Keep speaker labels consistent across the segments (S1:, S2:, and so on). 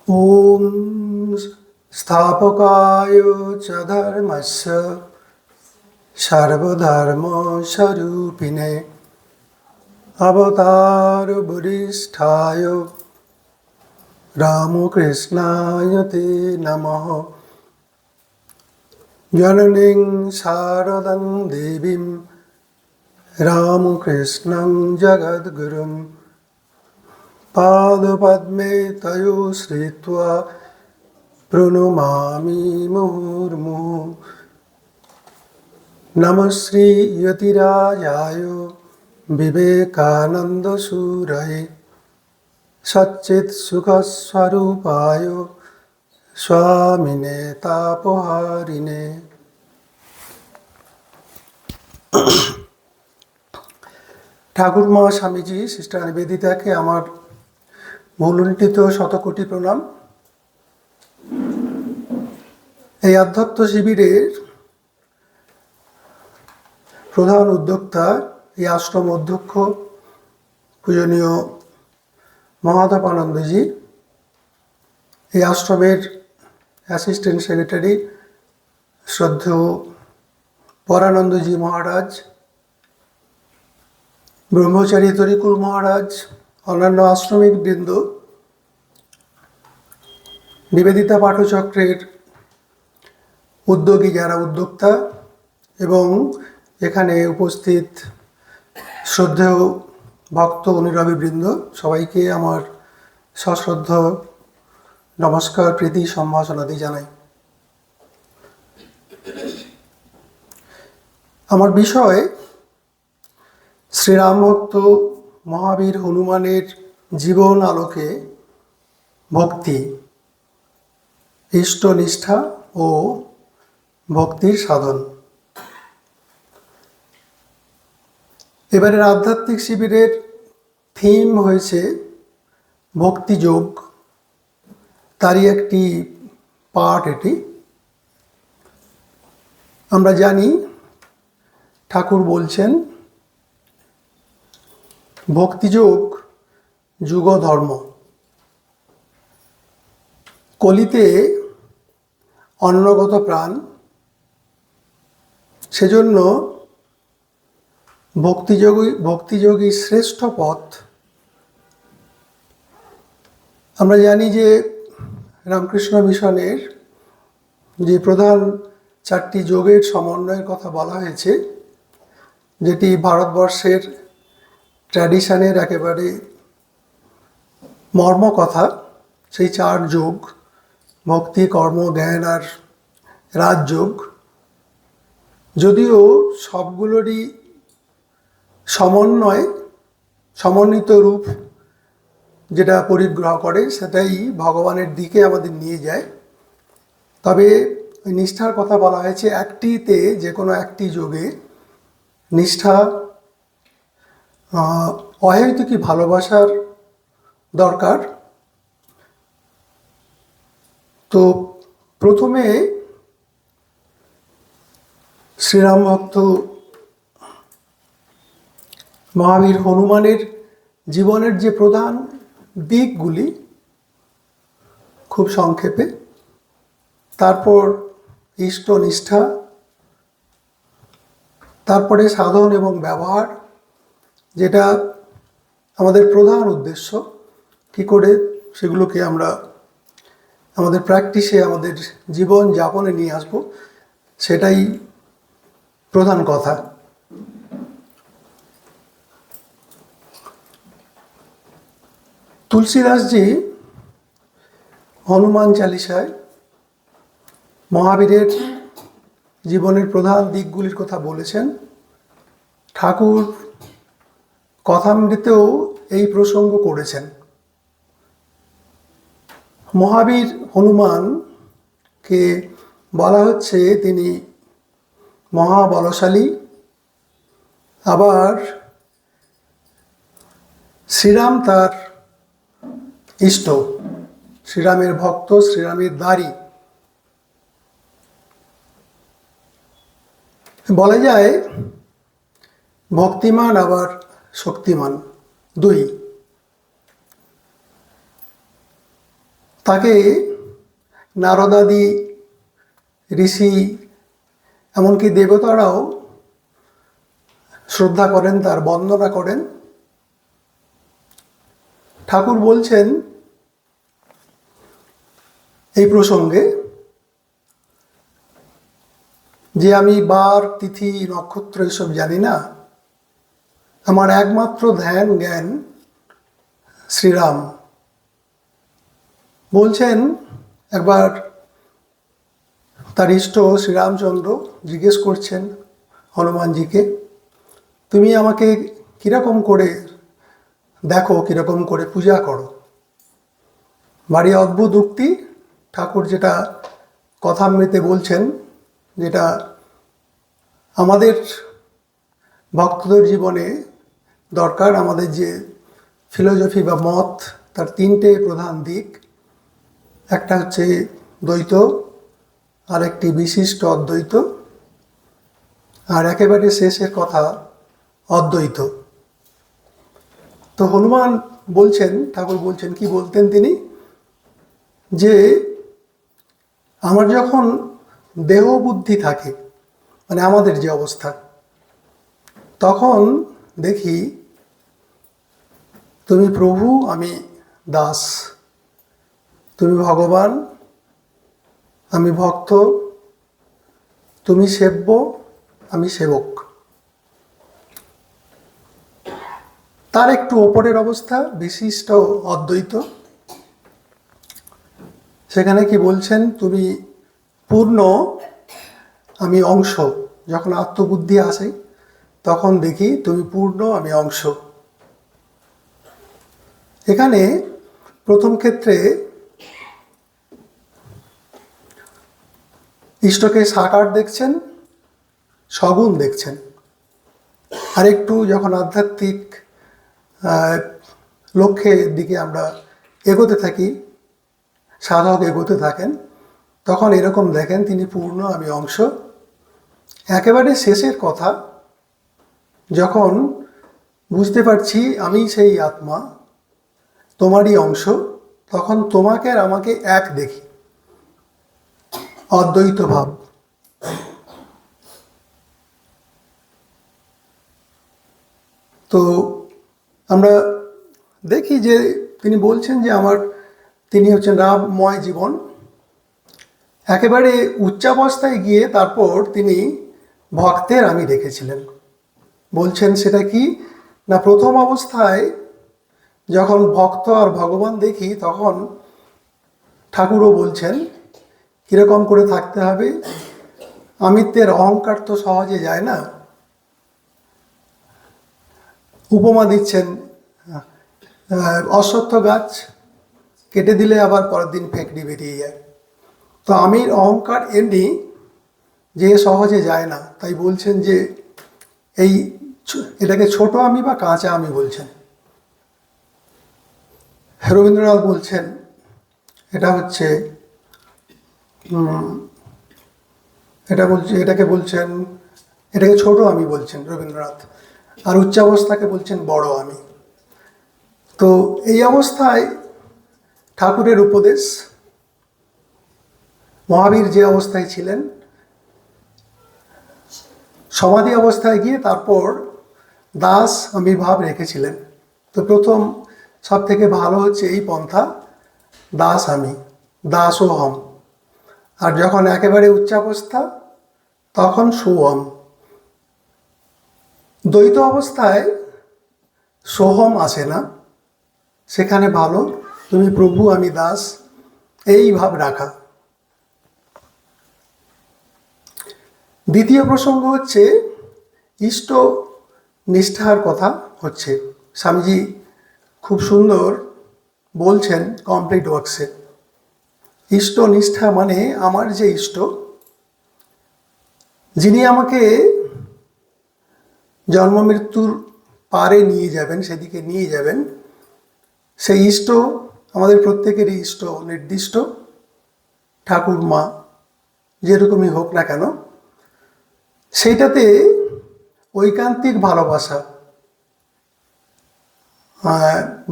S1: ॐ स्थापकाय च धर्मस्य सर्वधर्मस्वरूपिणे अवतारवरिष्ठाय रामकृष्णाय ते नमः। जननीं शारदं देवीं रामकृष्णं जगद्गुरुं पादपद्मे तयो श्रित्वा प्रणमामि मुहुर्मुहुः। नमः श्री यतिराजाय विवेकानन्दसूरये सच्चित्सुखस्वरूपाय स्वामिने तापहारिणे। ঠাকুরমা স্বামীজি সিস্টার নিবেদিতাকে আমার ভুলুণ্ঠিত শতকোটি প্রণাম। এই আধ্যাত্ম শিবিরের প্রধান উদ্যোক্তা, এই আশ্রম অধ্যক্ষ পূজনীয় মহাদেব আনন্দজি, এই আশ্রমের অ্যাসিস্ট্যান্ট সেক্রেটারি শ্রদ্ধেয় পরানন্দজি মহারাজ, ব্রহ্মচারী তরিকুল মহারাজ, অন্যান্য আশ্রমিক বৃন্দ, নিবেদিতা পাঠচক্রের উদ্যোগী যারা উদ্যোক্তা এবং এখানে উপস্থিত শ্রদ্ধেয় ভক্ত অনুরাগী বৃন্দ, সবাইকে আমার সশ্রদ্ধ নমস্কার, প্রীতি, সম্ভাষণাদি জানাই। আমার বিষয় শ্রীরাম ভক্ত মহাবীর হনুমানের জীবন আলোকে ভক্তি, ইষ্টনিষ্ঠা ও ভক্তির সাধন। এবারের আধ্যাত্মিক শিবিরের থিম হয়েছে ভক্তিযোগ, তারই একটি পার্ট এটি। আমরা জানি ঠাকুর বলছেন ভক্তিযোগ যুগ ধর্ম। কলিতে অন্নগত প্রাণ, সেজন্য ভক্তিযোগী শ্রেষ্ঠ পথ। আমরা জানি যে রামকৃষ্ণ মিশনের যে প্রধান চারটি যোগের সমন্বয়ের কথা বলা হয়েছে, যেটি ভারতবর্ষের ট্র্যাডিশনের একেবারে মর্মকথা, সেই চার যোগ ভক্তি, কর্ম, জ্ঞান আর রাজযোগ, যদিও সবগুলোরই সমন্বিত রূপ যেটা পরিগ্রহ করে সেটাই ভগবানের দিকে আমাদের নিয়ে যায়। তবে ওই নিষ্ঠার কথা বলা হয়েছে, একটিতে যে কোনো একটি যোগে নিষ্ঠা, অহেতুকী ভালোবাসার দরকার। তো প্রথমে শ্রীরাম ভক্ত মহাবীর হনুমানের জীবনের যে প্রধান দিকগুলি খুব সংক্ষেপে, তারপর ইষ্টনিষ্ঠা, তারপরে সাধন এবং ব্যবহার, যেটা আমাদের প্রধান উদ্দেশ্য, কী করে সেগুলোকে আমরা আমাদের প্র্যাকটিসে, আমাদের জীবন যাপনে নিয়ে আসব, সেটাই প্রধান কথা। তুলসীদাসজি হনুমান চালিসায় মহাবীরের জীবনের প্রধান দিকগুলির কথা বলেছেন। ঠাকুর কথামৃতেও এই প্রসঙ্গ করেছেন। মহাবীর হনুমানকে বলা হচ্ছে তিনি মহাবলশালী, আবার শ্রীরাম তার ইষ্ট, শ্রীরামের ভক্ত, শ্রীরামের দারী। বলা যায় ভক্তিমান আবার শক্তিমান, দুই। তাকে নারদাদি, ঋষি, এমনকি দেবতারাও শ্রদ্ধা করেন, তার বন্দনা করেন। ঠাকুর বলছেন এই প্রসঙ্গে যে আমি বার, তিথি, নক্ষত্র এসব জানি না, আমার একমাত্র ধ্যান জ্ঞান শ্রীরাম। বলছেন একবার তার ইষ্ট শ্রীরামচন্দ্র জিজ্ঞেস করছেন হনুমানজিকে, তুমি আমাকে কীরকম করে দেখো, কীরকম করে পূজা করো। ভারী অদ্ভুত উক্তি ঠাকুর যেটা কথামৃতে বলছেন, যেটা আমাদের ভক্তদের জীবনে দরকার। আমাদের যে ফিলোসফি বা মত, তার তিনটে প্রধান দিক। একটা হচ্ছে দ্বৈত, আরেকটি বিশিষ্ট অদ্বৈত, আর একেবারে শেষের কথা অদ্বৈত। তো হনুমান বলছেন, ঠাকুর বলছেন, কি বলতেন তিনি, যে আমার যখন দেহ বুদ্ধি থাকে, মানে আমাদের যে অবস্থা, তখন দেখি তুমি প্রভু, আমি দাস, তুমি ভগবান, আমি ভক্ত, তুমি সেব্য, আমি সেবক। তার একটু ওপরের অবস্থা বিশিষ্ট অদ্বৈত। সেখানে কি বলছেন, তুমি পূর্ণ, আমি অংশ। যখন আত্মবুদ্ধি আসে তখন দেখি তুমি পূর্ণ, আমি অংশ। এখানে প্রথম ক্ষেত্রে ইষ্টকে সাকার দেখছেন, সগুণ দেখছেন। আর একটু যখন আধ্যাত্মিক লক্ষ্যের দিকে আমরা এগোতে থাকি, সাধক এগোতে থাকেন, তখন এরকম দেখেন তিনি পূর্ণ, আমি অংশ। একেবারে শেষের কথা, যখন বুঝতে পারছি আমি সেই আত্মা, তোমারই অংশ, তখন তোমাকে আর আমাকে এক দেখি, অদ্বৈত ভাব। তো আমরা দেখি যে তিনি বলছেন যে তিনি হচ্ছেন রামময় জীবন। একেবারে উচ্চাবস্থায় গিয়ে তারপর তিনি ভক্তের আমি দেখেছিলেন। বলছেন সেটা কি না, প্রথম অবস্থায় যখন ভক্ত আর ভগবান দেখি, তখন ঠাকুরও বলছেন কীরকম করে থাকতে হবে। আমিত্বের অহংকার তো সহজে যায় না। উপমা দিচ্ছেন, অশ্বত্থ গাছ কেটে দিলে আবার পরের দিন ফেকড়ি বেরিয়ে যায়। তো আমির অহংকার এমনি যে সহজে যায় না। তাই বলছেন যে এটাকে ছোট আমি বা কাঁচা আমি বলছেন। রবীন্দ্রনাথ বলছেন এটাকে ছোট আমি বলছেন রবীন্দ্রনাথ, আর উচ্চাবস্থাকে বলছেন বড় আমি। তো এই অবস্থায় ঠাকুরের উপদেশ, মহাবীর যে অবস্থায় ছিলেন, সমাধি অবস্থায় গিয়ে তারপর দাস আমি ভাব রেখেছিলেন। তো প্রথম সব থেকে ভালো হচ্ছে এই পন্থা, দাস আমি, দাসোহম। আর যখন একেবারে উচ্চাবস্থা, তখন সোহম। দ্বৈত অবস্থায় সোহম আসে না, সেখানে ভালো তুমি প্রভু, আমি দাস, এই ভাব রাখা। দ্বিতীয় প্রসঙ্গ হচ্ছে ইষ্ট নিষ্ঠার কথা হচ্ছে। স্বামীজি খুব সুন্দর বলছেন কমপ্লিট ওয়ার্কসে, ইষ্ট নিষ্ঠা মানে আমার যে ইষ্ট, যিনি আমাকে জন্ম মৃত্যুর পারে নিয়ে যাবেন, সেদিকে নিয়ে যাবেন, সেই ইষ্ট আমাদের প্রত্যেকেরই ইষ্ট নির্দিষ্ট। ঠাকুর, মা, যেরকমই হোক না কেন, সেইটাতে ঐকান্তিক ভালোবাসা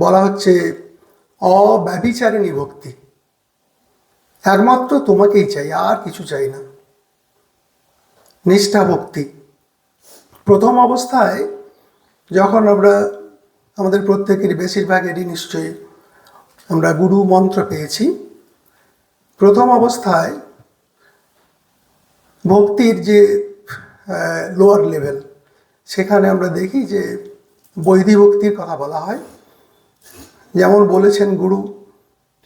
S1: বলা হচ্ছে অব্যভিচারিণী ভক্তি। একমাত্র তোমাকেই চাই, আর কিছু চাই না। নিষ্ঠা ভক্তি। প্রথম অবস্থায় যখন আমরা, আমাদের প্রত্যেকেরই বেশিরভাগেরই নিশ্চয়ই আমরা গুরু মন্ত্র পেয়েছি, প্রথম অবস্থায় ভক্তির যে লোয়ার লেভেল, সেখানে আমরা দেখি যে বৈধি ভক্তির কথা বলা হয়। যেমন বলেছেন গুরু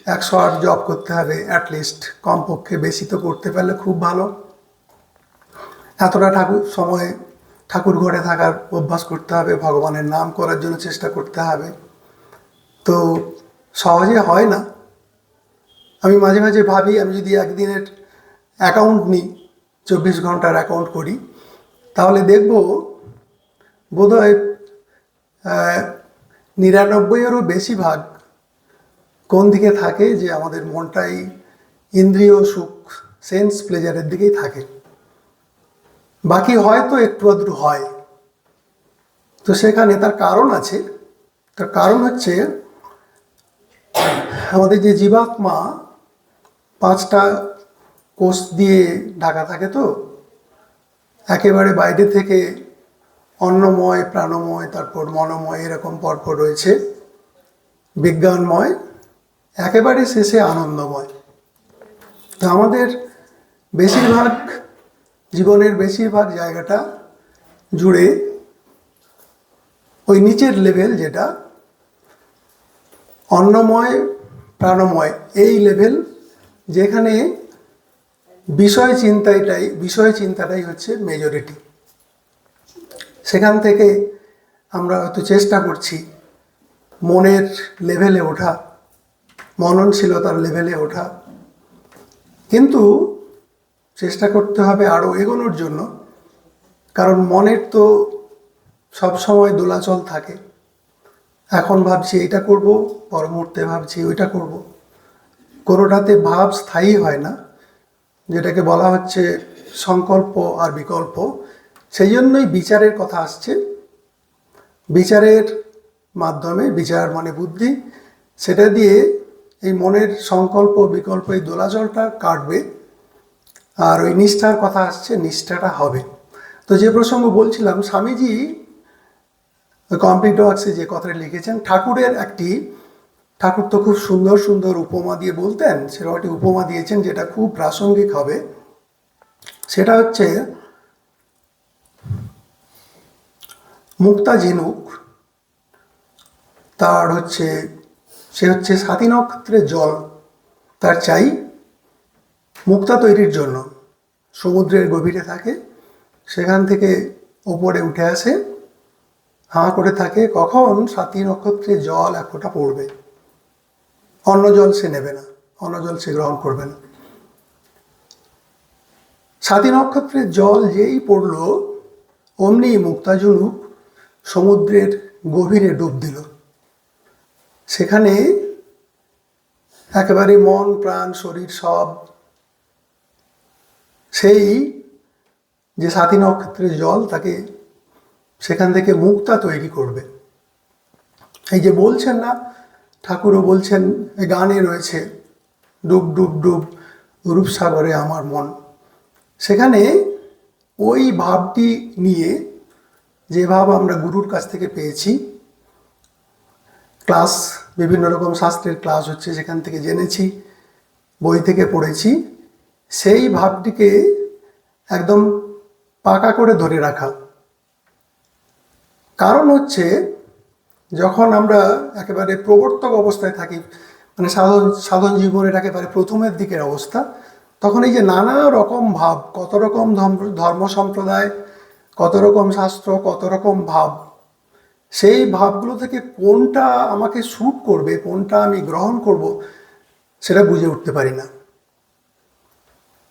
S1: 108 জপ করতে হবে অ্যাটলিস্ট, কমপক্ষে, বেশি তো করতে পারলে খুব ভালো। এতটা সময় ঠাকুর ঘরে থাকার অভ্যাস করতে হবে, ভগবানের নাম করার জন্য চেষ্টা করতে হবে। তো সহজে হয় না। আমি মাঝে মাঝে ভাবি, আমি যদি একদিনের অ্যাকাউন্ট নিই, 24 ঘন্টার অ্যাকাউন্ট করি, তাহলে দেখব বোধহয় 99-এরও বেশি ভাগ কোন দিকে থাকে, যে আমাদের মনটাই ইন্দ্রিয় সুখ, সেন্স প্লেজারের দিকেই থাকে। বাকি হয়তো একটু আধটু হয়। তো সেখানে তার কারণ আছে। তার কারণ হচ্ছে আমাদের যে জীবাত্মা 5টা কোষ দিয়ে ঢাকা থাকে, তো একেবারে বাইরে থেকে অন্নময়, প্রাণময়, তারপর মনোময়, এরকম পরপর রয়েছে, বিজ্ঞানময়, একেবারে শেষে আনন্দময়। তো আমাদের বেশিরভাগ জীবনের বেশিরভাগ জায়গাটা জুড়ে ওই নিচের লেভেল, যেটা অন্নময়, প্রাণময়, এই লেভেল, যেখানে বিষয় চিন্তাটাই হচ্ছে মেজরিটি। সেখান থেকে আমরা হয়তো চেষ্টা করছি মনের লেভেলে ওঠা, মননশীলতার লেভেলে ওঠা, কিন্তু চেষ্টা করতে হবে আরও এগোনোর জন্য। কারণ মনের তো সবসময় দোলাচল থাকে। এখন ভাবছি এইটা করব, পর মুহূর্তে ভাবছি ওইটা করব। কোনোটাতে ভাব স্থায়ী হয় না, যেটাকে বলা হচ্ছে সংকল্প আর বিকল্প। সেই জন্যই বিচারের কথা আসছে। বিচারের মাধ্যমে, বিচার মানে বুদ্ধি, সেটা দিয়ে এই মনের সংকল্প বিকল্প, এই দোলাচলটা কাটবে। আর ওই নিষ্ঠার কথা আসছে, নিষ্ঠাটা হবে। তো যে প্রসঙ্গ বলছিলাম, স্বামীজি কমপ্লিট ওয়ার্কসে যে কথাটা লিখেছেন, ঠাকুর তো খুব সুন্দর সুন্দর উপমা দিয়ে বলতেন, সেরকম একটি উপমা দিয়েছেন যেটা খুব প্রাসঙ্গিক হবে। সেটা হচ্ছে মুক্তা ঝিনুক, সে হচ্ছে স্বাতি নক্ষত্রের জল তার চাই মুক্তা তৈরির জন্য। সমুদ্রের গভীরে থাকে, সেখান থেকে ওপরে উঠে আসে, হাঁ করে থাকে কখন স্বাতি নক্ষত্রের জল এক ফোঁটা পড়বে। অন্য জল সে নেবে না, অন্য জল সে গ্রহণ করবে না। স্বাতি নক্ষত্রের জল যেই পড়ল, অমনি মুক্তা ঝিনুক সমুদ্রের গভীরে ডুব দিল। সেখানে একেবারে মন, প্রাণ, শরীর সব সেই যে স্বাতি নক্ষত্রের জল, তাকে সেখান থেকে মুক্তা তৈরি করবে। এই যে বলছেন না, ঠাকুরও বলছেন, এই গানে রয়েছে, ডুব ডুব ডুব রূপসাগরে আমার মন। সেখানে ওই ভাবটি নিয়ে, যে ভাব আমরা গুরুর কাছ থেকে পেয়েছি, ক্লাস, বিভিন্ন রকম শাস্ত্রের ক্লাস হচ্ছে, সেখান থেকে জেনেছি, বই থেকে পড়েছি, সেই ভাবটিকে একদম পাকা করে ধরে রাখা। কারণ হচ্ছে, যখন আমরা একেবারে প্রবর্তক অবস্থায় থাকি, মানে সাধন জীবনের একেবারে প্রথমের দিকের অবস্থা, তখন এই যে নানা রকম ভাব, কত রকম ধর্ম সম্প্রদায়, কত রকম শাস্ত্র, কত রকম ভাব, সেই ভাবগুলো থেকে কোনটা আমাকে শ্যুট করবে, কোনটা আমি গ্রহণ করব, সেটা বুঝে উঠতে পারি না।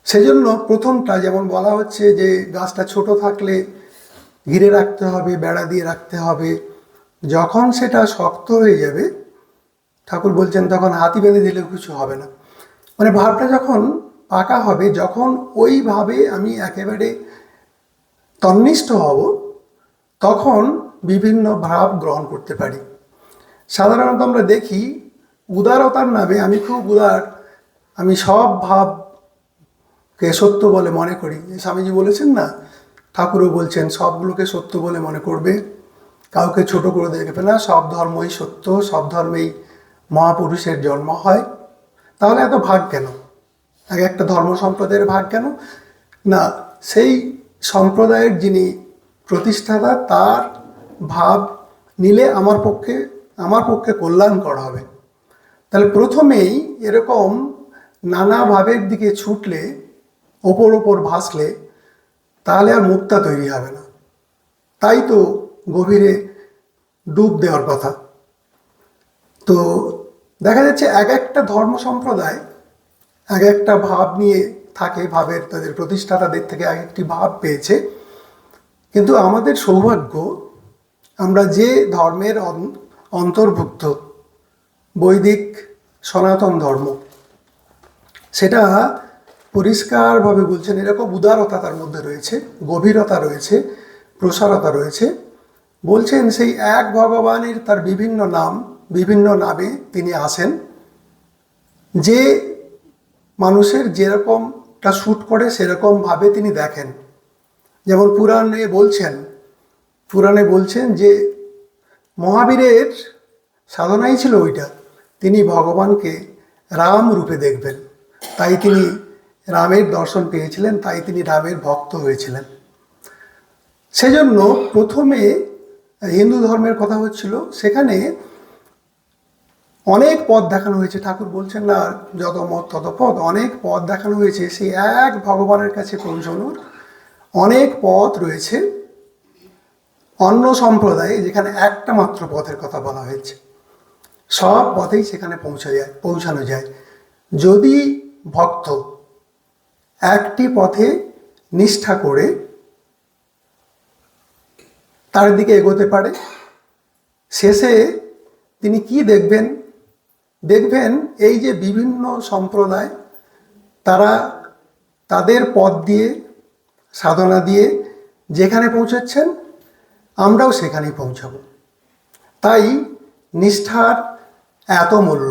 S1: সেজন্য প্রথমটা, যেমন বলা হচ্ছে যে গাছটা ছোট থাকলে ঘিরে রাখতে হবে, বেড়া দিয়ে রাখতে হবে, যখন সেটা শক্ত হয়ে যাবে, ঠাকুর বলছেন তখন হাতি বেঁধে দিলেও কিছু হবে না। মানে ভাবটা যখন পাকা হবে, যখন ওইভাবে আমি একেবারে তন্নিষ্ঠ হব, তখন বিভিন্ন ভাব গ্রহণ করতে পারি। সাধারণত আমরা দেখি উদারতার নামে, আমি খুব উদার, আমি সব ভাবকে সত্য বলে মনে করি। স্বামীজি বলেছেন না, ঠাকুরও বলছেন সবগুলোকে সত্য বলে মনে করবে, কাউকে ছোট করে দেখবে না, সব ধর্মই সত্য, সব ধর্মেই মহাপুরুষের জন্ম হয়। তাহলে এত ভাগ কেন? এক একটা ধর্ম সম্প্রদায়ের ভাগ কেন? না, সেই সম্প্রদায়ের যিনি প্রতিষ্ঠাতা তার ভাব নিলে আমার পক্ষে কল্যাণকর হবে। তাহলে প্রথমেই এরকম নানা ভাবের দিকে ছুটলে, ওপর ভাসলে, তাহলে আর মুক্তা তৈরি হবে না। তাই তো গভীরে ডুব দেওয়ার কথা। তো দেখা যাচ্ছে এক একটা ধর্ম সম্প্রদায় এক একটা ভাব নিয়ে থাকে, ভাবের তাদের প্রতিষ্ঠাতাদের থেকে এক একটি ভাব পেয়েছে। কিন্তু আমাদের সৌভাগ্য, আমরা যে ধর্মের অন্তর্ভুক্ত, বৈদিক সনাতন ধর্ম, সেটা পরিষ্কারভাবে বলছেন এরকম উদারতা তার মধ্যে রয়েছে, গভীরতা রয়েছে, প্রসারতা রয়েছে। বলছেন সেই এক ভগবানের তার বিভিন্ন নাম, বিভিন্ন নামে তিনি আসেন, যে মানুষের যেরকমটা শ্যুট করে সেরকমভাবে তিনি দেখেন। যেমন পুরাণে বলছেন যে মহাবীরের সাধনাই ছিল ওইটা, তিনি ভগবানকে রাম রূপে দেখবেন, তাই তিনি রামের দর্শন পেয়েছিলেন, তাই তিনি রামের ভক্ত হয়েছিলেন। সেজন্য প্রথমে হিন্দু ধর্মের কথা হচ্ছিল, সেখানে অনেক পথ দেখানো হয়েছে। ঠাকুর বলছেন না, যত মত তত পথ, অনেক পথ দেখানো হয়েছে। সেই এক ভগবানের কাছে পৌঁছানোর অনেক পথ রয়েছে। অন্য সম্প্রদায়ে যেখানে একটা মাত্র পথের কথা বলা হয়েছে, সব পথেই সেখানে পৌঁছানো যায় যদি ভক্ত একটি পথে নিষ্ঠা করে তার দিকে এগোতে পারে। শেষে তিনি কি দেখবেন এই যে বিভিন্ন সম্প্রদায়, তারা তাদের পথ দিয়ে, সাধনা দিয়ে যেখানে পৌঁছাচ্ছেন, আমরাও সেখানেই পৌঁছাব। তাই নিষ্ঠার এত মূল্য।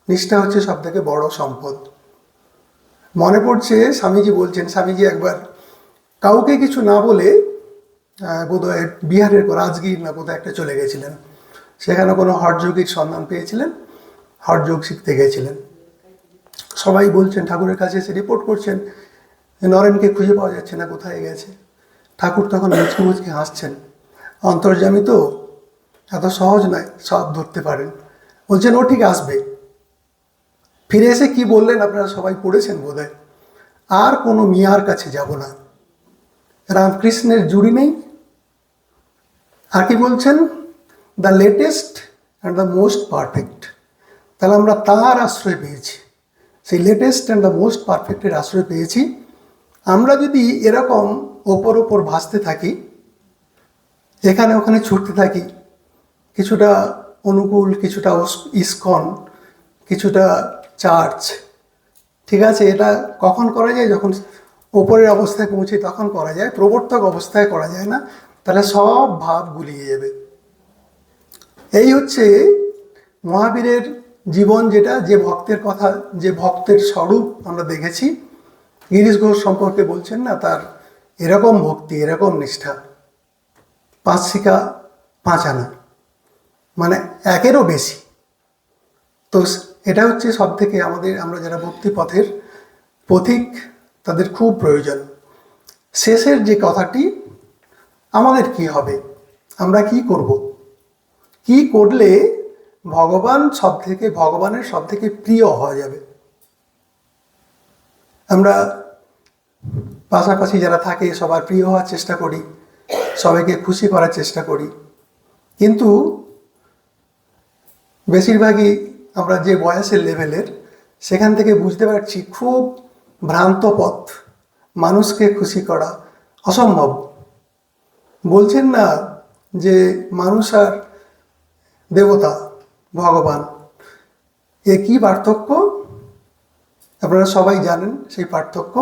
S1: নিষ্ঠা হচ্ছে সবথেকে বড় সম্পদ। মনে পড়ছে স্বামীজি একবার কাউকে কিছু না বলে বোধহয় বিহারের রাজগীর না কোথাও একটা চলে গেছিলেন। সেখানে কোনো হঠযোগীর সন্ধান পেয়েছিলেন, হঠযোগ শিখতে গেছিলেন। সবাই বলছেন, ঠাকুরের কাছে এসে রিপোর্ট করছেন, নরেনকে খুঁজে পাওয়া যাচ্ছে না, কোথায় গেছে। ঠাকুর তখন মুচকি হাসছেন, অন্তর্যামী তো, এত সহজ নয় সব ধরতে পারেন। বলছেন ও ঠিক আসবে। ফিরে এসে কি বললেন আপনারা সবাই পড়েছেন বোধহয়, আর কোনো মিয়ার কাছে যাব না, রামকৃষ্ণের জুড়ি নেই। আর কি বলছেন, the latest and the most perfect. তাহলে আমরা তার আশ্রয় পেয়েছি, সেই লেটেস্ট অ্যান্ড দ্য মোস্ট পারফেক্টের আশ্রয় পেয়েছি। আমরা যদি এরকম ওপর ভাসতে থাকি, এখানে ওখানে ছুটতে থাকি, কিছুটা অনুকূল, কিছুটা ইস্কন, কিছুটা চার্চ, ঠিক আছে, এটা কখন করা যায়? যখন ওপরের অবস্থায় পৌঁছে তখন করা যায়, প্রবর্তক অবস্থায় করা যায় না, তাহলে সব ভাব গুলিয়ে যাবে। এই হচ্ছে মহাবীরের জীবন, যেটা যে ভক্তের কথা, যে ভক্তের স্বরূপ আমরা দেখেছি। গিরিশ ঘোষ সম্পর্কে বলছেন না, তার এরকম ভক্তি, এরকম নিষ্ঠা, 5 শিকা 5 আনা, মানে একেরও বেশি। তো এটা হচ্ছে সব থেকে আমরা যারা ভক্তি পথের পথিক, তাদের খুব প্রয়োজন। শেষের যে কথাটি, আমাদের কি হবে, আমরা কি করব, কি করলে ভগবানের সব থেকে প্রিয় হওয়া যাবে। আমরা পাশাপাশি যারা থাকে সবার প্রিয় হওয়ার চেষ্টা করি, সবাইকে খুশি করার চেষ্টা করি, কিন্তু বেশিরভাগই আমরা যে বয়সের লেভেলের, সেখান থেকে বুঝতে পারছি খুব ভ্রান্ত পথ, মানুষকে খুশি করা অসম্ভব। বলছেন না যে মানুষ আর দেবতা, ভগবান, এ কি পার্থক্য? আপনারা সবাই জানেন সেই পার্থক্য।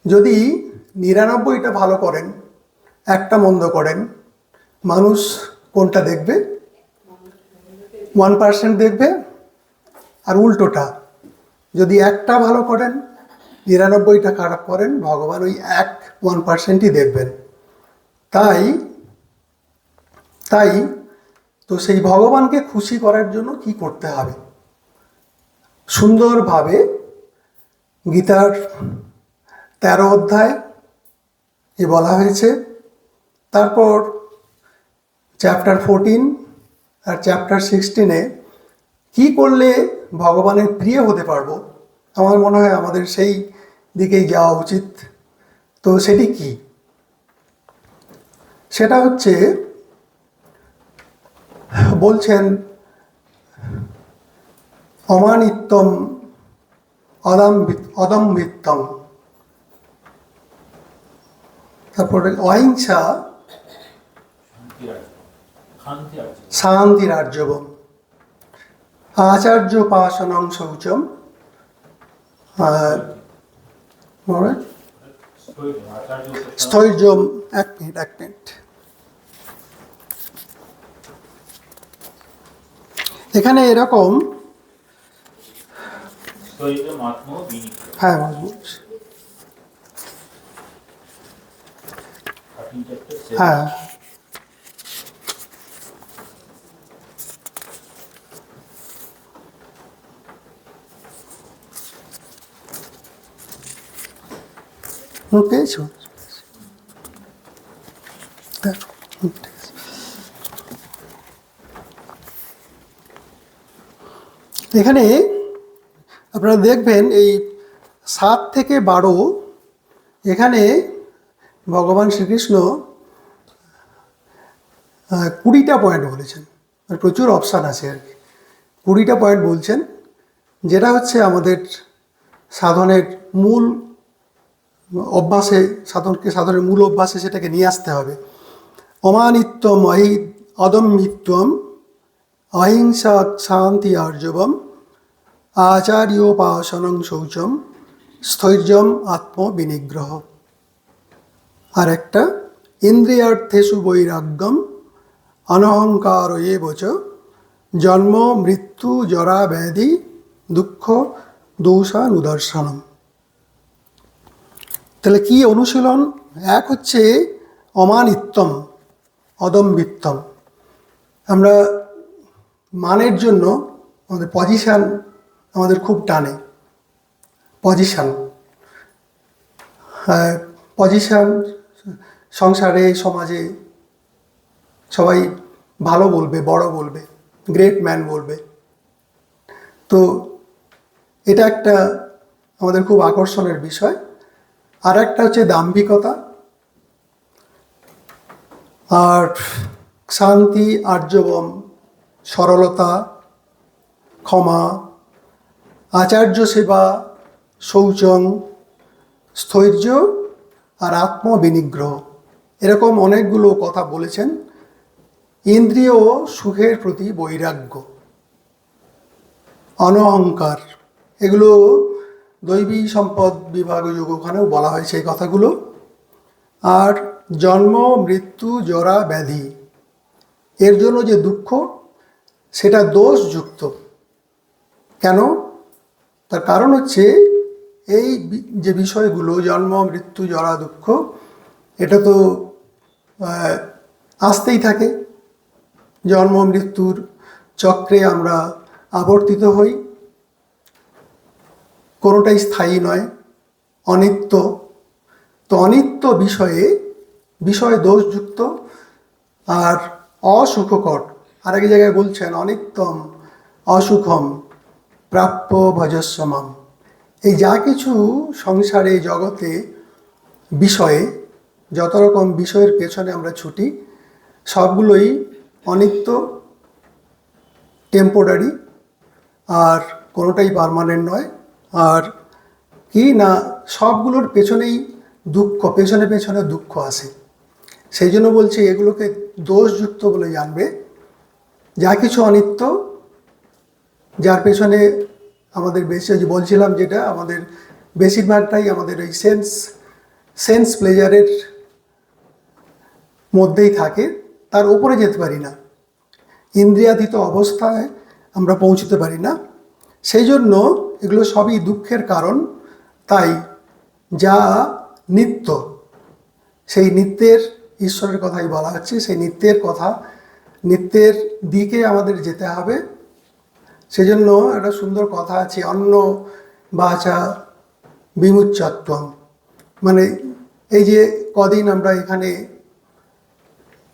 S1: যদি 99টা ভালো করেন, একটা মন্দ করেন, মানুষ কোনটা দেখবে? 1% দেখবে। আর উল্টোটা, যদি একটা ভালো করেন, 99টা খারাপ করেন, ভগবান ওই 1% দেখবেন। তাই তাই তো সেই ভগবানকে খুশি করার জন্য কি করতে হবে? সুন্দরভাবে গীতার 13 অধ্যায় এ বলা হয়েছে। তারপর চ্যাপ্টার 14 আর চ্যাপ্টার 16-এ কী করলে ভগবানের প্রিয় হতে পারবো, আমার মনে হয় আমাদের সেই দিকেই যাওয়া উচিত। তো সেটি কি? সেটা হচ্ছে, বলছেন অমানিত্যম অদম্ভিত্তম, তারপরে অহিংসা শান্তিরার্জবম, আচার্যোপাসনং শৌচম, স্থৈর্যম। এক মিনিট। এখানে এরকম, হ্যাঁ বলছি, হ্যাঁ পেয়েছ। এখানে আপনারা দেখবেন এই 7 থেকে 12, এখানে ভগবান শ্রীকৃষ্ণ 20টা পয়েন্ট বলেছেন। প্রচুর অপশান আছে আর কি। 20টা পয়েন্ট বলছেন, যেটা হচ্ছে আমাদের সাধনের মূল অভ্যাসে, সাধনের মূল অভ্যাসে সেটাকে নিয়ে আসতে হবে। অমানিত্যম অদম্মিত্বম, অহিংসা শান্তি আর্জবম, আচার্যোপাসনং শৌচম, স্থৈর্যম আত্মবিনিগ্রহ। আর একটা ইন্দ্রিয়ার্থেষু বৈরাগ্যম, অনহংকার এবচ, জন্ম মৃত্যু জরা ব্যাধি দুঃখ দোষানুদর্শনম। তাহলে কি অনুশীলন? এক হচ্ছে অমানিত্যম, অদম্ভিত্তম। আমরা মানের জন্য আমাদের পজিশান আমাদের খুব টানে। পজিশান সংসারে, সমাজে সবাই ভালো বলবে, বড় বলবে, গ্রেট ম্যান বলবে। তো এটা একটা আমাদের খুব আকর্ষণের বিষয়। আর একটা হচ্ছে দাম্ভিকতা। আর শান্তি আর্জবম, সরলতা, ক্ষমা, আচার্য সেবা, শৌচং, স্থৈর্য আর আত্মবিনিগ্রহ। এরকম অনেকগুলো কথা বলেছেন। ইন্দ্রিয় সুখের প্রতি বৈরাগ্য, অনহংকার, এগুলো দৈবী সম্পদ বিভাগ যোগ ওখানেও বলা হয়েছে এই কথাগুলো। আর জন্ম মৃত্যু জরা ব্যাধি, এর জন্য যে দুঃখ, সেটা দোষযুক্ত। কেন? তার কারণ হচ্ছে এই যে বিষয়গুলো, জন্ম মৃত্যু জরা দুঃখ, এটা তো আসতেই থাকে। জন্ম মৃত্যুর চক্রে আমরা আবর্তিত হই। কোনোটাই স্থায়ী নয়, অনিত্য। তো অনিত্য বিষয় দোষযুক্ত আর অসুখকর। আরেক জায়গায় বলছেন অনিত্যম অসুখম প্রাপ্য ভজস্বমম। এই যা কিছু সংসারে, জগতে, বিষয়ে, যত রকম বিষয়ের পেছনে আমরা ছুটি, সবগুলোই অনিত্য, টেম্পোরারি, আর কোনোটাই পার্মানেন্ট নয়। আর কি না, সবগুলোর পেছনেই দুঃখ, পেছনে পেছনে দুঃখ আসে। সেই জন্য বলছি এগুলোকে দোষযুক্ত বলে জানবে। যা কিছু অনিত্য, যার পেছনে আমাদের বেশি, বলছিলাম যেটা আমাদের বেশিরভাগটাই আমাদের ওই সেন্স প্লেজারের মধ্যেই থাকে, তার উপরে যেতে পারি না, ইন্দ্রিয়াতীত অবস্থায় আমরা পৌঁছতে পারি না। সেই জন্য এগুলো সবই দুঃখের কারণ। তাই যা নিত্য, সেই নিত্যের ঈশ্বরের কথাই বলা হচ্ছে, সেই নিত্যের দিকে আমাদের যেতে হবে। সেজন্য একটা সুন্দর কথা আছে, অন্ন বাচা বিমুচ্যত্বম। মানে এই যে কদিন আমরা এখানে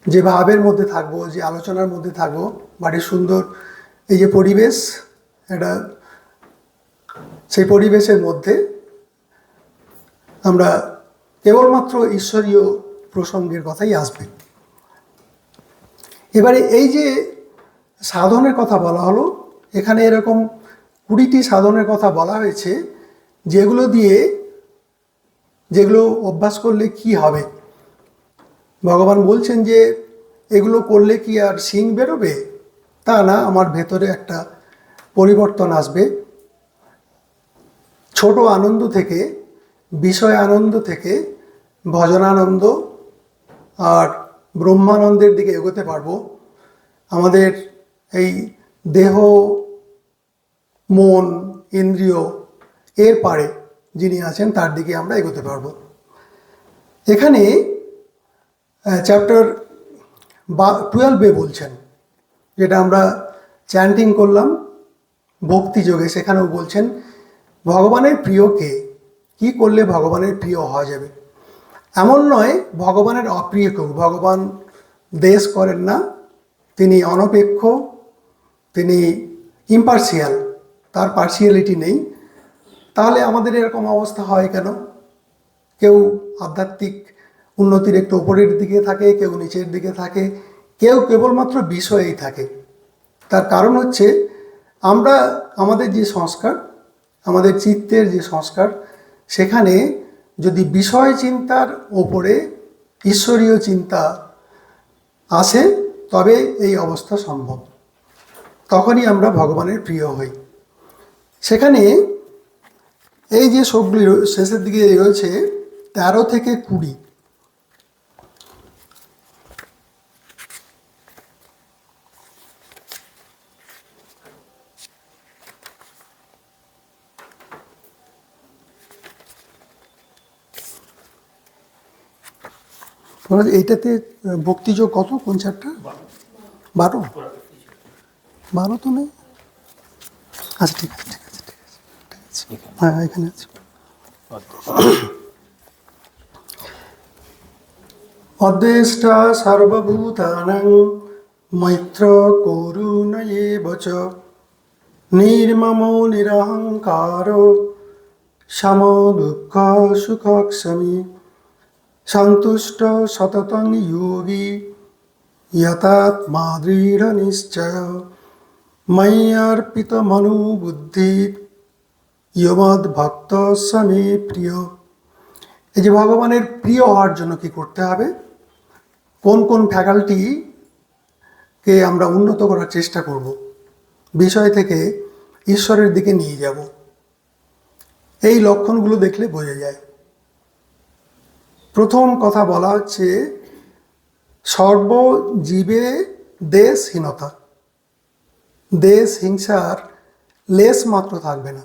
S1: যে ভাবের মধ্যে থাকবো, যে আলোচনার মধ্যে থাকবো, বাড়ির সুন্দর এই যে পরিবেশ, এটা সেই পরিবেশের মধ্যে আমরা কেবলমাত্র ঈশ্বরীয় প্রসঙ্গের কথাই আসবে। এবারে এই যে সাধনের কথা বলা হলো, এখানে এরকম 20টি সাধনের কথা বলা হয়েছে, যেগুলো অভ্যাস করলে কি হবে। ভগবান বলছেন যে এগুলো করলে কি আর শিং বেরোবে? তা না, আমার ভেতরে একটা পরিবর্তন আসবে। ছোট আনন্দ থেকে, বিষয় আনন্দ থেকে ভজনানন্দ আর ব্রহ্মানন্দের দিকে এগোতে পারবো। আমাদের এই দেহ, মন, ইন্দ্রিয় এর পারে যিনি আছেন তার দিকে আমরা এগোতে পারবো। এখানে চ্যাপ্টার 12 বলছেন, যেটা আমরা চ্যান্টিং করলাম ভক্তিযোগে, সেখানেও বলছেন ভগবানের প্রিয় কে, কী করলে ভগবানের প্রিয় হওয়া যাবে। এমন নয় ভগবানের অপ্রিয় কেউ। ভগবান দেশ করেন না, তিনি অনপেক্ষ, তিনি ইম্পার্সিয়াল, তার পার্সিয়ালিটি নেই। তাহলে আমাদের এরকম অবস্থা হয় কেন? কেউ আধ্যাত্মিক উন্নতির একটু ওপরের দিকে থাকে, কেউ নিচের দিকে থাকে, কেউ কেবলমাত্র বিষয়েই থাকে। তার কারণ হচ্ছে আমরা আমাদের যে সংস্কার, আমাদের চিত্তের যে সংস্কার, সেখানে যদি বিষয় চিন্তার ওপরে ঈশ্বরীয় চিন্তা আসে, তবে এই অবস্থা সম্ভব। তখনই আমরা ভগবানের প্রিয় হই। সেখানে এই যে শ্লোকগুলি শেষের দিকে রয়েছে 13 থেকে 20, এইটাতে ভক্তিযোগ কত, কোন চ্যাপ্টার? 12? 12 তো নেই। আচ্ছা, ঠিক আছে। হ্যাঁ, এখানে আছে। অদ্বেষ্টা সর্বভূতানাং মৈত্র করুণ এব চ নির্মমো নিরহংকারো সম দুঃখ সুখক্ষমী সন্তুষ্ট সততং যোগী যথাত্মা দৃঢ় নিশ্চয় ময়্যর্পিত মনোবুদ্ধি ইয়মদ ভক্ত সমে প্রিয়। এই যে ভগবানের প্রিয় হওয়ার জন্য কি করতে হবে, কোন কোন ফ্যাকাল্টিকে আমরা উন্নত করার চেষ্টা করব, বিষয় থেকে ঈশ্বরের দিকে নিয়ে যাব, এই লক্ষণগুলো দেখলে বোঝা যায়। প্রথম কথা বলা হচ্ছে সর্বজীবে দেশহীনতা। দেশ হিংসার লেশ মাত্র থাকবে না।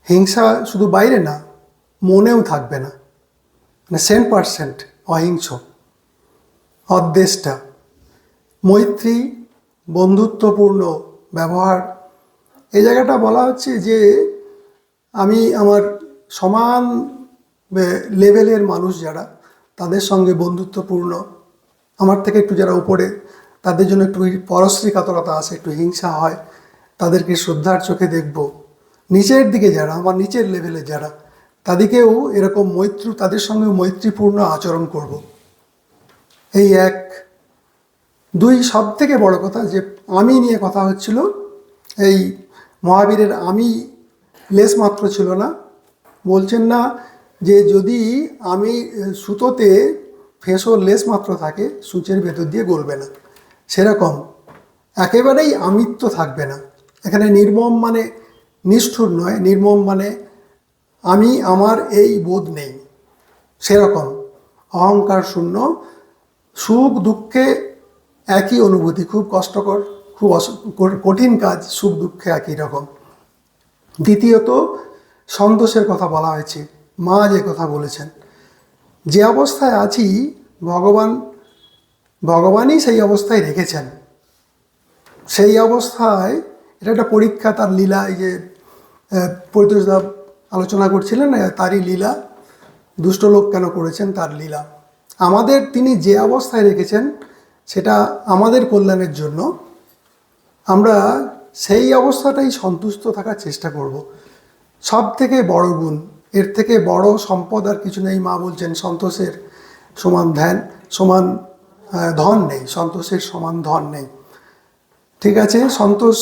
S1: হিংসা শুধু বাইরে না, মনেও থাকবে না। মানে 100% অহিংস। অদ্বেষ্টা, মৈত্রী, বন্ধুত্বপূর্ণ ব্যবহার। এই জায়গাটা বলা হচ্ছে যে আমি আমার সমান লেভেলের মানুষ যারা, তাদের সঙ্গে বন্ধুত্বপূর্ণ, আমার থেকে একটু যারা উপরে, তাদের জন্য একটু পরশ্রী কাতরতা আসে, একটু হিংসা হয়, তাদেরকে শ্রদ্ধার চোখে দেখব। নিচের দিকে যারা, আমার নিচের লেভেলে যারা, তাদেরকেও এরকম তাদের সঙ্গে মৈত্রীপূর্ণ আচরণ করব। এই 1, 2 সব থেকে বড় কথা যে আমি নিয়ে কথা হচ্ছিল, এই মহাবীরের আমি লেশ মাত্র ছিল না। বলছেন না যে যদি আমি সুতোতে ফেঁসো লেশ মাত্র থাকে, সূচের ভেতর দিয়ে গলবে না, সেরকম একেবারেই আমিত্ব থাকবে না। এখানে নির্মম মানে নিষ্ঠুর নয়, নির্মম মানে আমি আমার এই বোধ নেই, সেরকম অহংকার শূন্য। সুখ দুঃখে একই অনুভূতি, খুব কষ্টকর, খুব কঠিন কাজ, সুখ দুঃখে একই রকম। দ্বিতীয়ত সন্তোষের কথা বলা হয়েছে। মা যে কথা বলেছেন, যে অবস্থায় আছি ভগবানই সেই অবস্থায় রেখেছেন। সেই অবস্থায় এটা একটা পরীক্ষা, তার লীলা। এই যে পরিতোষদা আলোচনা করছিলেন, তারই লীলা, দুষ্ট লোক কেন করেছেন তার লীলা। আমাদের তিনি যে অবস্থায় রেখেছেন সেটা আমাদের কল্যাণের জন্য। আমরা সেই অবস্থাটাই সন্তুষ্ট থাকার চেষ্টা করব। সব থেকে বড় গুণ, এর থেকে বড় সম্পদ আর কিছু নেই। মা বলছেন সন্তোষের সমান সমান ধন নেই, সন্তোষের সমান ধন নেই। ঠিক আছে, সন্তোষ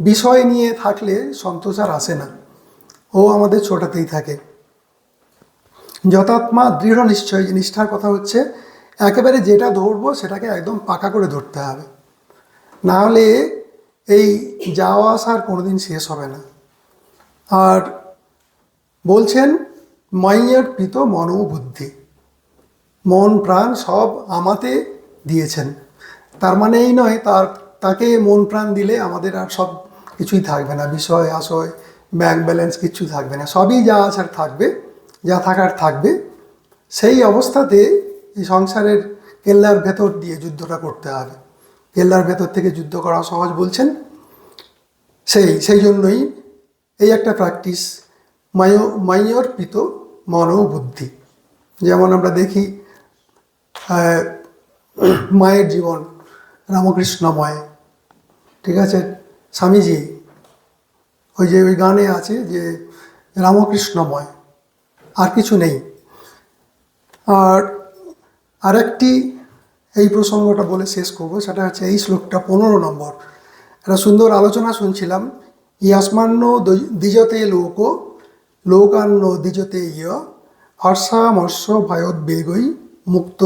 S1: বিষয় নিয়ে থাকলে সন্তোষ আর আসে না, ও আমাদের ছোটাতেই থাকে। যথাত্মা দৃঢ় নিশ্চয়, যে নিষ্ঠার কথা হচ্ছে একেবারে যেটা ধরবো সেটাকে একদম পাকা করে ধরতে হবে, না হলে এই যাওয়া আসার কোনোদিন শেষ হবে না। আর বলছেন ময়্যর্পিত মনো বুদ্ধি, মন প্রাণ সব আমাতে দিয়েছেন। তার মানে এই নয় তাকে মন প্রাণ দিলে আমাদের আর সব কিছুই থাকবে না, বিষয় আশয় ব্যাংক ব্যালেন্স কিচ্ছু থাকবে না, সবই যা আসার থাকবে, যা থাকার থাকবে। সেই অবস্থাতে এই সংসারের কেল্লার ভেতর দিয়ে যুদ্ধটা করতে হবে। কেল্লার ভেতর থেকে যুদ্ধ করা সহজ বলছেন, সেই জন্যই এই একটা প্র্যাকটিস, ময়্যর্পিত মনোবুদ্ধি। যেমন আমরা দেখি মায়ের জীবন রামকৃষ্ণময়, ঠিক আছে, স্বামীজি ওই গানে আছে যে রামকৃষ্ণময়, আর কিছু নেই। আর আরেকটি এই প্রসঙ্গটা বলে শেষ করবো, সেটা হচ্ছে এই শ্লোকটা 15 নম্বর। একটা সুন্দর আলোচনা শুনছিলাম। ইয়াস্মান্ন দ্বিজতে লোক লোকান্ন দ্বিজতে ইয় হর্ষামর্ষ ভয়োদ্বেগই মুক্ত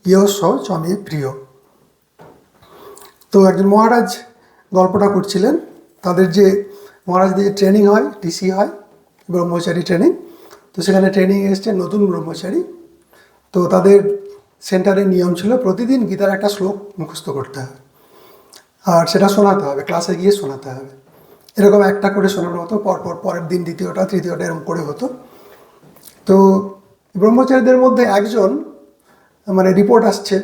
S1: ইয়স চমে প্রিয়। তো একজন মহারাজ গল্পটা করছিলেন, তাদের যে মহারাজদের ট্রেনিং হয়, টিসি হয়, ব্রহ্মচারী ট্রেনিং। তো সেখানে ট্রেনিং এসছে নতুন ব্রহ্মচারী। তো তাদের সেন্টারের নিয়ম ছিল প্রতিদিন গীতার একটা শ্লোক মুখস্থ করতে হবে, আর সেটা শোনাতে হবে, ক্লাসে গিয়ে শোনাতে হবে। এরকম একটা করে শোনানো হতো, পরের দিন দ্বিতীয়টা, তৃতীয়টা, এরকম করে হতো। তো ব্রহ্মচারীদের মধ্যে একজন মানে রিপোর্ট আসছে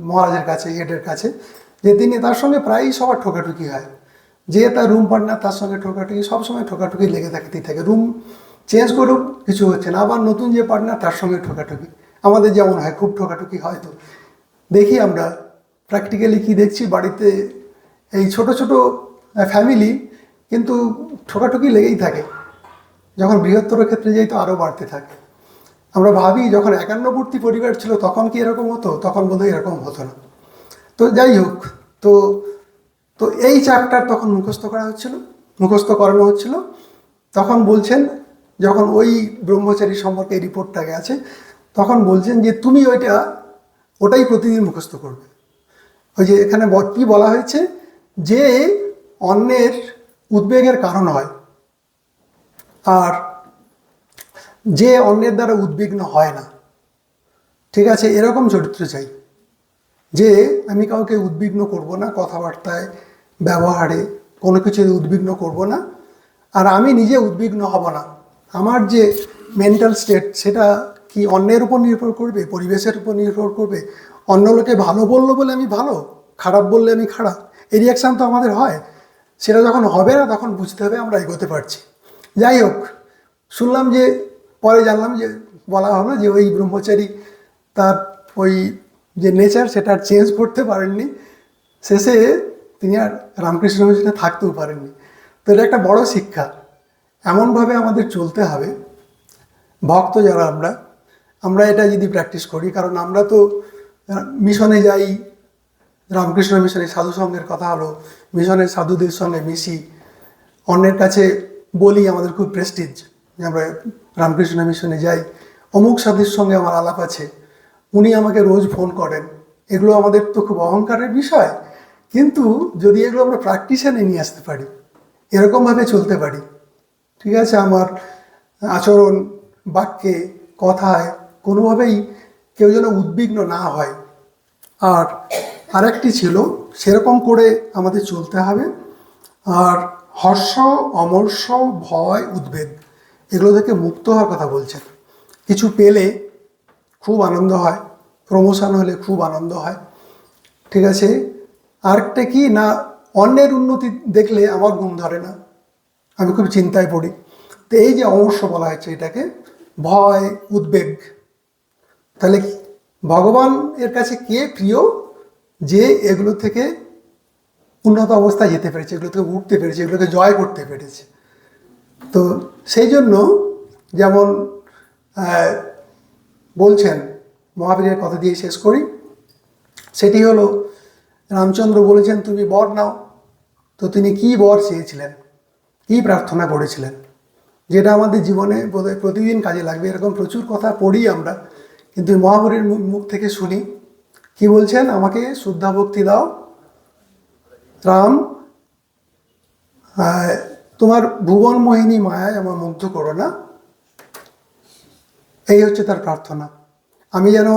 S1: মহারাজের কাছে, হেডের কাছে, যে তার সঙ্গে প্রায়ই সবার ঠোকাঠুকি হয়। যে তার রুম পার্টনার তার সঙ্গে ঠোকাঠুকি, সবসময় ঠোকাঠুকি লেগে থাকতেই থাকে। রুম চেঞ্জ করুক কিছু হচ্ছে না, আবার নতুন যে পার্টনার তার সঙ্গে ঠোকাঠুকি। আমাদের যেমন হয়, খুব ঠোকাঠুকি হয়। তো দেখি আমরা প্র্যাকটিক্যালি কি দেখছি, বাড়িতে এই ছোট ছোট ফ্যামিলি কিন্তু ঠোকাঠুকি লেগেই থাকে। যখন বৃহত্তর ক্ষেত্রে যাই তো আরও বাড়তে থাকে। আমরা ভাবি যখন একান্নবর্তী পরিবার ছিল তখন কি এরকম হতো, তখন বোধহয় এরকম হতো না। তো যাই হোক, তো তো এই চ্যাপ্টার তখন মুখস্থ করানো হচ্ছিল। তখন বলছেন, যখন ওই ব্রহ্মচারী সম্পর্কে এই রিপোর্টটা গেছে, তখন বলছেন যে তুমি ওটাই প্রতিদিন মুখস্থ করবে। ওই যে এখানে কি বলা হয়েছে, যে অন্যের উদ্বেগের কারণ হয় আর যে অন্যের দ্বারা উদ্বিগ্ন হয় না। ঠিক আছে, এরকম চরিত্র চাই, যে আমি কাউকে উদ্বিগ্ন করব না, কথাবার্তায় ব্যবহারে কোনো কিছুতে উদ্বিগ্ন করব না, আর আমি নিজে উদ্বিগ্ন হব না। আমার যে মেন্টাল স্টেট সেটা কি অন্যের উপর নির্ভর করবে, পরিবেশের উপর নির্ভর করবে? অন্য লোকে ভালো বললো বলে আমি ভালো, খারাপ বললে আমি খারাপ, এই রিয়াকশান তো আমাদের হয়। সেটা যখন হবে না তখন বুঝতে হবে আমরা এগোতে পারছি। যাই হোক, শুনলাম যে পরে জানলাম যে বলা হলো যে ওই ব্রহ্মচারী তার ওই যে নেচার সেটা চেঞ্জ করতে পারেননি, শেষে তিনি আর রামকৃষ্ণ মিশনে থাকতেও পারেননি। তো এটা একটা বড় শিক্ষা। এমনভাবে আমাদের চলতে হবে, ভক্ত যারা আমরা এটা যদি প্র্যাকটিস করি। কারণ আমরা তো মিশনে যাই, রামকৃষ্ণ মিশনে সাধু সঙ্গের কথা হলো, মিশনের সাধুদের সঙ্গে মিশি, অন্যের কাছে বলি আমাদের খুব প্রেস্টিজ যে আমরা রামকৃষ্ণ মিশনে যাই, অমুক সাধুর সঙ্গে আমার আলাপ আছে, উনি আমাকে রোজ ফোন করেন। এগুলো আমাদের তো খুব অহংকারের বিষয়, কিন্তু যদি এগুলো আমরা প্র্যাকটিসে নিয়ে আসতে পারি, এরকমভাবে চলতে পারি, ঠিক আছে, আমার আচরণ, বাক্যে, কথায় কোনোভাবেই কেউ যেন উদ্বিগ্ন না হয়। আর আরেকটি ছিল, সেরকম করে আমাদের চলতে হবে। আর হর্ষ, অমর্ষ, ভয়, উদ্বেগ এগুলো থেকে মুক্ত হওয়ার কথা বলছেন। কিছু পেলে খুব আনন্দ হয়, প্রমোশন হলে খুব আনন্দ হয়, ঠিক আছে। আরেকটা কি না, অন্যের উন্নতি দেখলে আমার ঘুম ধরে না, আমি খুব চিন্তায় পড়ি। তো এই যে অমর্ষ বলা হয়েছে এটাকে, ভয়, উদ্বেগ, তাহলে ভগবান এর কাছে কে প্রিয়? যে এগুলো থেকে উন্নত অবস্থায় যেতে পেরেছে, এগুলো থেকে উঠতে পেরেছে, এগুলোকে জয় করতে পেরেছে। তো সেই জন্য যেমন বলছেন, মহাবীরের কথা দিয়ে শেষ করি, সেটি হলো রামচন্দ্র বলেছেন তুমি বর নাও। তো তিনি কি বর চেয়েছিলেন, কি প্রার্থনা করেছিলেন, যেটা আমাদের জীবনে বোধহয় প্রতিদিন কাজে লাগবে। এরকম প্রচুর কথা পড়ি আমরা, কিন্তু মহাবীরের মুখ থেকে শুনি কি বলছেন, আমাকে শুদ্ধা ভক্তি দাও রাম, তোমার ভুবন মোহিনী মায়ায় আমার মুগ্ধ করো না। এই হচ্ছে তার প্রার্থনা, আমি যেন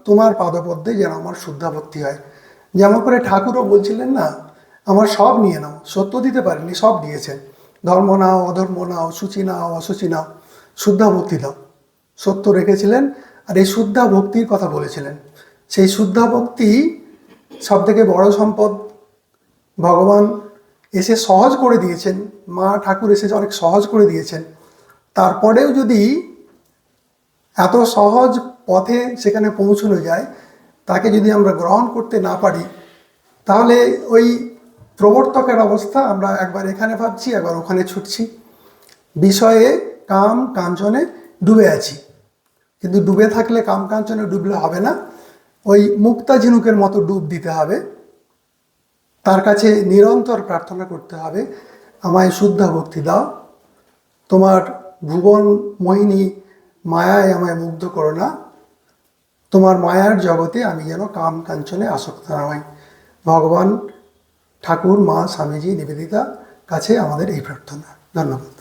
S1: তোমার পাদপদ্মে যেন আমার শুদ্ধা ভক্তি হয়। যেমন করে ঠাকুরও বলছিলেন না, আমার সব নিয়ে নাও, সত্য দিতে পারেননি, সব দিয়েছেন, ধর্ম নাও, অধর্ম নাও, সূচি নাও, অসুচি নাও, শুদ্ধা ভক্তি দাও, সত্য রেখেছিলেন। আর এই শুদ্ধা ভক্তির কথা বলেছিলেন, সেই শুদ্ধা ভক্তি সব থেকে বড় সম্পদ। ভগবান এসে সহজ করে দিয়েছেন, মা ঠাকুর এসে অনেক সহজ করে দিয়েছেন। তারপরেও যদি এত সহজ পথে সেখানে পৌঁছানো যায়, তাকে যদি আমরা গ্রহণ করতে না পারি, তাহলে ওই প্রবর্তকের অবস্থা, আমরা একবার এখানে ভাবছি, একবার ওখানে ছুটছি, বিষয়ে কাম কাঞ্চনে ডুবে আছি। কিন্তু ডুবে থাকলে, কাম কাঞ্চনে ডুবলে হবে না, ওই মুক্তা ঝিনুকের মতো ডুব দিতে হবে, তার কাছে নিরন্তর প্রার্থনা করতে হবে, আমায় শুদ্ধ ভক্তি দাও, তোমার ভুবন মোহিনী মায়ায় আমায় মুগ্ধ করো না, তোমার মায়ার জগতে আমি যেন কাম কাঞ্চনে আসক্ত না হই। ভগবান, ঠাকুর, মা, স্বামীজি, নিবেদিতা কাছে আমাদের এই প্রার্থনা। ধন্যবাদ।